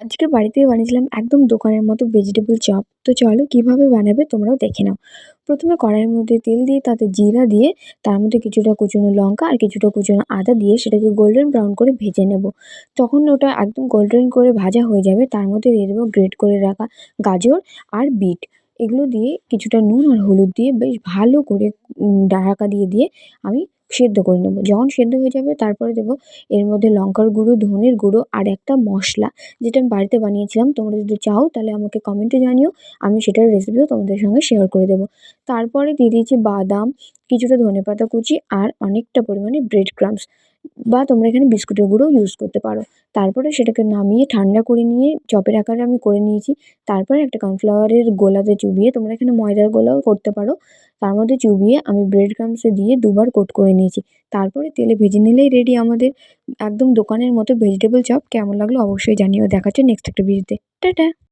আজকে বাড়িতে বানিয়েছিলাম একদম দোকানের মতো ভেজিটেবল চপ। তো চলো কিভাবে বানাবে তোমরাও দেখে নাও। প্রথমে কড়াইয়ের মধ্যে তেল দিয়ে তাতে জিরা দিয়ে তার মধ্যে কিছুটা কুচনো লঙ্কা আর কিছুটা কুচনো আদা দিয়ে সেটাকে গোল্ডেন ব্রাউন করে ভেজে নেব। যখন ওটা একদম গোল্ডেন করে ভাজা হয়ে যাবে তার মধ্যে দিয়ে দেবো গ্রেট করে রাখা গাজর আর বিট। এগুলো দিয়ে কিছুটা নুন আর হলুদ দিয়ে বেশ ভালো করে ঢাকা দিয়ে দিয়ে আমি সেদ্ধ করে নেবো। যখন সেদ্ধ হয়ে যাবে তারপরে দেবো এর মধ্যে লঙ্কার গুঁড়ো, ধনের গুঁড়ো আর একটা মসলা যেটা আমি বাড়িতে বানিয়েছিলাম। তোমরা যদি চাও তাহলে আমাকে কমেন্টে জানিও। আমি সেটার রেসিপিও তোমাদের সঙ্গে শেয়ার করে দেবো। তারপরে দিয়ে দিয়েছি বাদাম, কিছুটা ধনেপাতা কুচি আর অনেকটা পরিমাণে ব্রেড ক্রাম্বস বা তোমরা এখানে বিস্কুটের গুঁড়োও ইউজ করতে পারো। তারপরে সেটাকে নামিয়ে ঠান্ডা করে নিয়ে চপের আকারে আমি করে নিয়েছি। তারপরে একটা কর্নফ্লাওয়ারের গোলাতে চুবিয়ে, তোমরা এখানে ময়দার গোলাও করতে পারো। তার মধ্যে চুবিয়ে আমি ব্রেড ক্রাম্বসে দিয়ে দুবার কোট করে নিয়েছি। তারপরে তেলে ভেজে নিলেই রেডি আমাদের একদম দোকানের মতো ভেজিটেবল চপ। কেমন লাগলো অবশ্যই জানিও। দেখা হচ্ছে নেক্সট একটা ভিডিওতে। টাটা।